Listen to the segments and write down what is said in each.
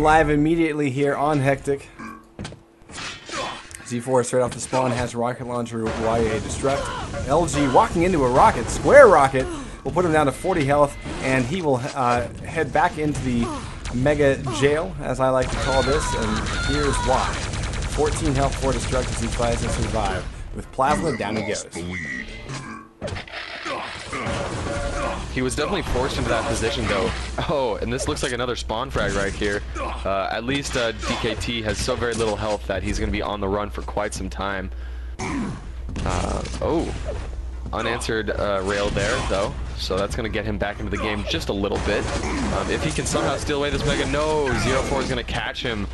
Live immediately here on Hektik. Z4 straight off the spawn has rocket launcher, YA destruct. LG walking into a rocket, square rocket, will put him down to 40 health, and he will head back into the mega jail, as I like to call this, and here's why. 14 health for destruct as he tries to survive. With plasma, down he goes. He was definitely forced into that position, though. Oh, and this looks like another spawn frag right here. At least DKT has so very little health that he's going to be on the run for quite some time. Oh, unanswered rail there, though. So that's going to get him back into the game just a little bit. If he can somehow steal away this Mega, no, ZeRo4 is going to catch him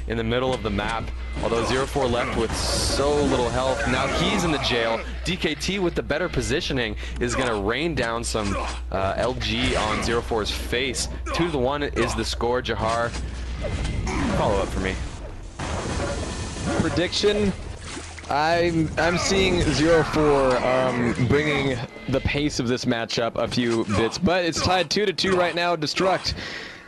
in the middle of the map. Although ZeRo4 left with so little health, now he's in the jail. DKT with the better positioning is going to rain down some LG on ZeRo4's face. 2-1 is the score. Jahar, follow up for me. Prediction. I'm seeing ZeRo4 bringing the pace of this matchup a few bits, but it's tied 2-2 right now. Destruct.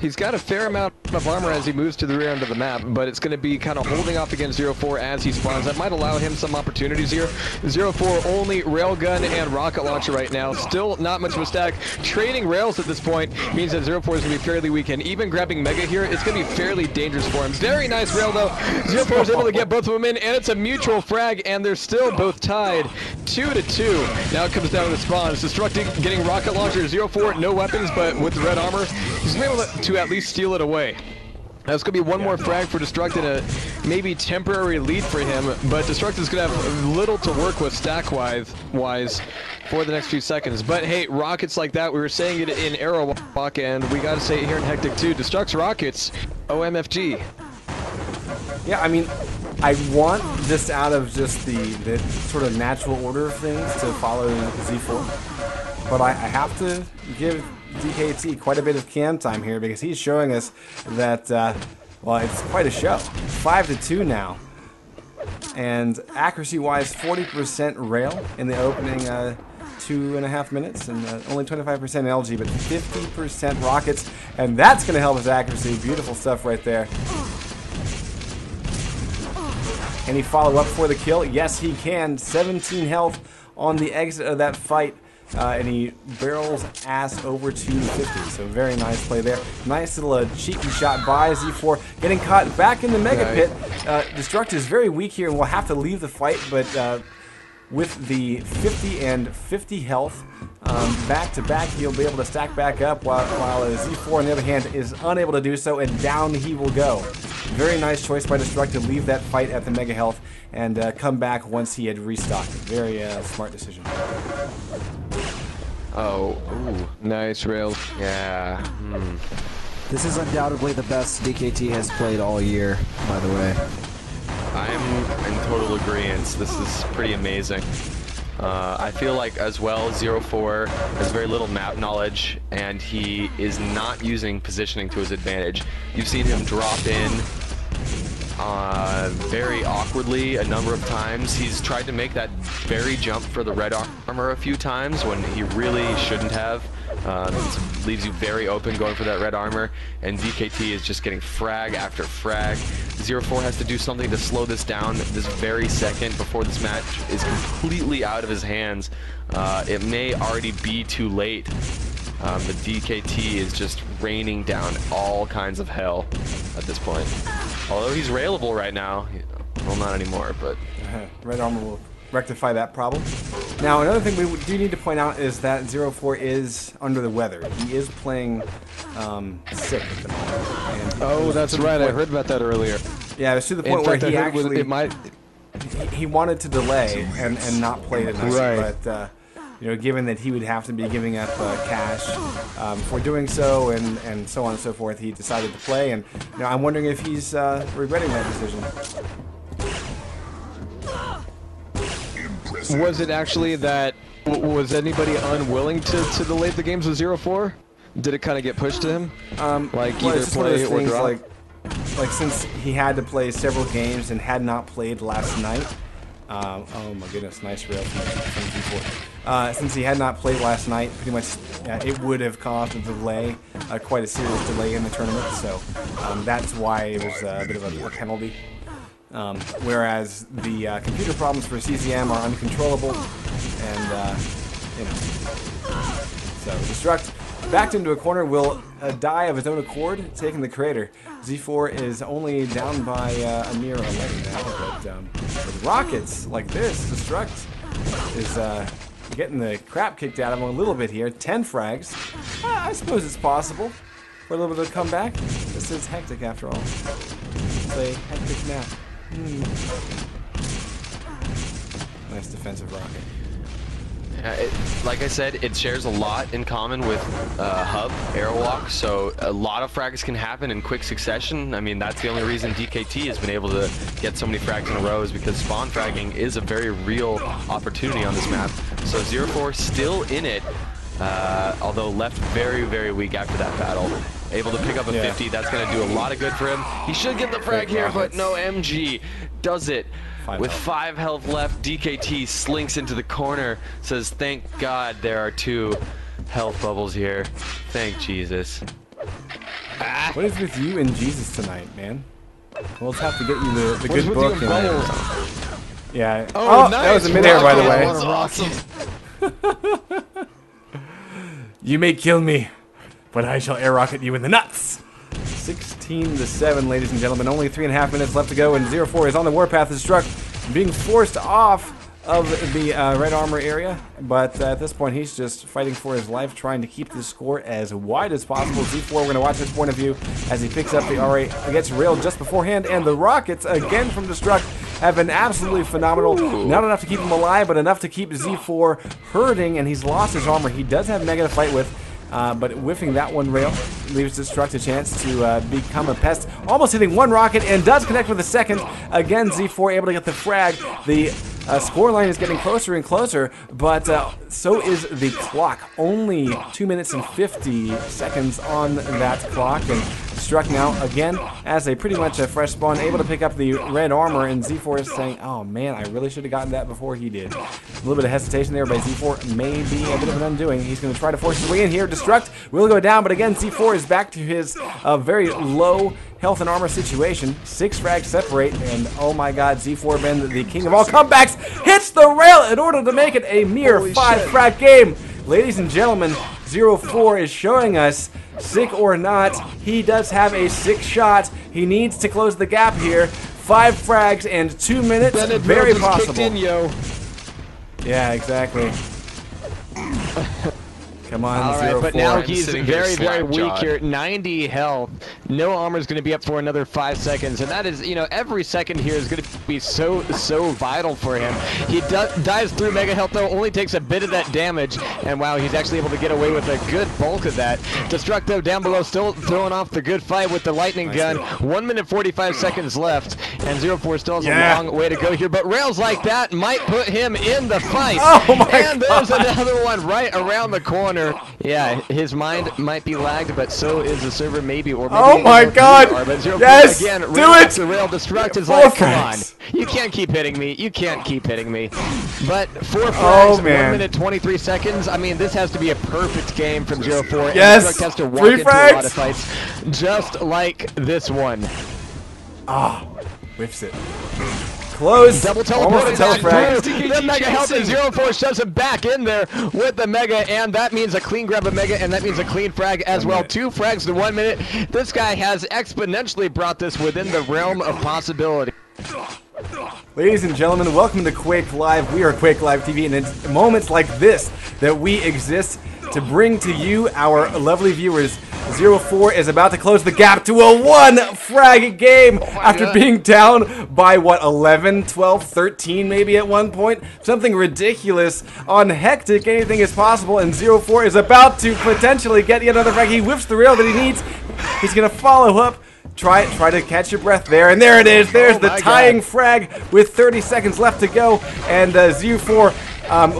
He's got a fair amount of armor as he moves to the rear end of the map, but it's going to be kind of holding off against ZeRo4 as he spawns. That might allow him some opportunities here. ZeRo4 only railgun and rocket launcher right now. Still not much of a stack. Trading rails at this point means that ZeRo4 is going to be fairly weak, and even grabbing Mega here, it's going to be fairly dangerous for him. Very nice rail, though. ZeRo4 is able to get both of them in, and it's a mutual frag, and they're still both tied 2-2. Now it comes down to the spawn. It's Destructing, getting rocket launcher. ZeRo4, no weapons, but with the red armor, he's going to be able to at least steal it away. That's going to be one more frag for Destruct and a maybe temporary lead for him, but Destruct is going to have little to work with stack-wise for the next few seconds. But hey, rockets like that, we were saying it in Arrow Walk, and we got to say it here in Hektik too. Destruct's rockets, OMFG. Yeah, I mean, I want this out of just the sort of natural order of things to follow Z4, but I have to give DKT quite a bit of cam time here because he's showing us that, well, it's quite a show. 5-2 now. And accuracy-wise, 40% rail in the opening 2.5 minutes, and only 25% LG, but 50% rockets, and that's going to help his accuracy. Beautiful stuff right there. Any follow-up for the kill? Yes, he can. 17 health on the exit of that fight. And he barrels ass over to 50, so very nice play there. Nice little cheeky shot by Z4, getting caught back in the mega pit. Destruct is very weak here and will have to leave the fight, but with the 50 and 50 health back to back, he'll be able to stack back up while Z4 on the other hand is unable to do so, and down he will go. Very nice choice by Destruct to leave that fight at the mega health and come back once he had restocked. Very smart decision. Oh, ooh. Nice rails. Yeah. This is undoubtedly the best DKT has played all year, by the way. I'm in total agreement. This is pretty amazing. I feel like as well ZeRo4 has very little map knowledge, and he is not using positioning to his advantage. You've seen him drop in very awkwardly a number of times. He's tried to make that very jump for the red armor a few times when he really shouldn't have. It leaves you very open going for that red armor, and DKT is just getting frag after frag. ZeRo4 has to do something to slow this down this very second before this match is completely out of his hands. It may already be too late, but DKT is just raining down all kinds of hell at this point. Although he's railable right now. Well, not anymore, but... Red armor will rectify that problem. Now, another thing we do need to point out is that ZeRo4 is under the weather. He is playing sick at the moment. And oh, that's right. I heard about that earlier. Yeah, it was to the point where he actually... It might... He wanted to delay and not play tonight, right. But you know, given that he would have to be giving up cash for doing so, and so on and so forth, he decided to play. And you know, I'm wondering if he's regretting that decision. Was it actually that? Was anybody unwilling to delay the games with ZeRo4? Did it kind of get pushed to him? Like well, either play or drop? Like since he had to play several games and had not played last night, Oh my goodness, nice rail from Z4. Since he had not played last night, pretty much it would have caused a delay, quite a serious delay in the tournament, so that's why it was a bit of a penalty. Whereas the computer problems for CCM are uncontrollable, and you know. So Destruct backed into a corner will die of his own accord, taking the crater. Z4 is only down by a mere 11 now, but with rockets like this, Destruct is getting the crap kicked out of him a little bit here. 10 frags. I suppose it's possible for a little bit of a comeback. This is Hektik after all. Play Hektik now. Nice defensive rocket. Like I said, it shares a lot in common with Hub, Airwalk, so a lot of frags can happen in quick succession. I mean, that's the only reason DKT has been able to get so many frags in a row is because spawn fragging is a very real opportunity on this map. So ZeRo4 still in it, although left very, very weak after that battle. Able to pick up a 50, that's going to do a lot of good for him. He should get the frag here, but no, MG does it. With 5 health left, DKT slinks into the corner, says, thank God there are 2 health bubbles here. Thank Jesus. What is with you and Jesus tonight, man? We'll have to get you the good book. Yeah. Oh, nice. That was a mid-air, by the way. Awesome. You may kill me, but I shall air rocket you in the nuts. 16-7, ladies and gentlemen. Only 3.5 minutes left to go, and ZeRo4 is on the warpath. Is struck, being forced off of the red armor area, but at this point he's just fighting for his life, trying to keep the score as wide as possible. Z4, we're going to watch his point of view as he picks up the R8, gets railed just beforehand, and the rockets again from Destruct have been absolutely phenomenal. Not enough to keep him alive, but enough to keep Z4 hurting, and he's lost his armor. He does have Mega to fight with, but whiffing that one rail leaves Destruct a chance to become a pest. Almost hitting one rocket and does connect with a second. Again, Z4 able to get the frag. The score line is getting closer and closer, but so is the clock. Only 2 minutes and 50 seconds on that clock, and Destruct now again as a pretty much a fresh spawn, able to pick up the red armor, and Z4 is saying, oh man, I really should have gotten that before he did. A little bit of hesitation there by Z4, may be a bit of an undoing. He's going to try to force his way in here. Destruct will go down, but again, Z4 is back to his very low health and armor situation. 6 frags separate, and oh my god, Z4 Ben, the king of all comebacks, hits the rail in order to make it a mere 5 frag game. Ladies and gentlemen, ZeRo4 is showing us, sick or not, he does have a 6 shot. He needs to close the gap here. 5 frags and 2 minutes, Bennett very just possible. kicked in, yo. Yeah, exactly. Come on, all right, ZeRo4. but now he's sitting very, here very weak slap-jawed. here. 90 health. No armor is going to be up for another 5 seconds, and that is, you know, every second here is going to be so vital for him. He dives through mega health though, only takes a bit of that damage, and wow, he's actually able to get away with a good bulk of that. Destruct though down below, still throwing off the good fight with the lightning gun. 1 minute 45 seconds left, and ZeRo4 still has a long way to go here. But rails like that might put him in the fight. Oh my and there's another one right around the corner. Yeah, his mind might be lagged, but so is the server, maybe, or maybe. Oh my god! Yes! Again, do rail it! after rail. Destruct is 4 like, come on, frags. you can't keep hitting me. You can't keep hitting me. But 4 frags, Oh, 1 man. minute 23 seconds. I mean, this has to be a perfect game from ZeRo4. Yes! And Destruct has to walk 3 into frags. a lot of fights, just like this one. Ah, whiffs it. Close. Double Almost a teleport telefrag. the mega health, and ZeRo4 shoves him back in there with the mega, and that means a clean grab of mega, and that means a clean frag as well. 2 frags in 1 minute. This guy has exponentially brought this within the realm of possibility. Ladies and gentlemen, welcome to Quake Live. We are Quake Live TV, and it's moments like this that we exist to bring to you, our lovely viewers. ZeRo4 is about to close the gap to a 1 frag game after being down by, what, 11, 12, 13 maybe at one point? Something ridiculous. On Hektik, anything is possible, and ZeRo4 is about to potentially get yet another frag. He whiffs the rail that he needs. He's going to follow up. Try to catch your breath there, and there it is. There's the tying frag with 30 seconds left to go, and ZeRo4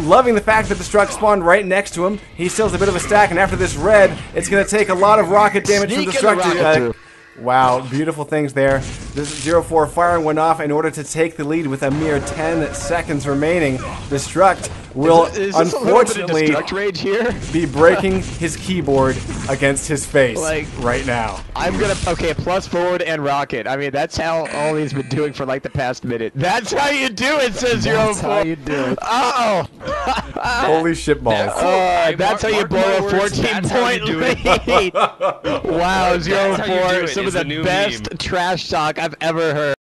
loving the fact that the Destruct spawned right next to him. He still has a bit of a stack, and after this red, it's going to take a lot of rocket damage from Destruct. Wow, beautiful things there. This ZeRo4 firing one off in order to take the lead with a mere 10 seconds remaining. Destruct will is unfortunately Destruct rage here? be breaking his keyboard against his face right now. I'm gonna plus forward and rocket. I mean, that's how all he's been doing for like the past minute. That's how you do it, says ZeRo4. That's how you do it. Oh, Holy shitballs. that's how you blow a 14-point lead. Wow, ZeRo4, some of the best trash talk I've ever heard.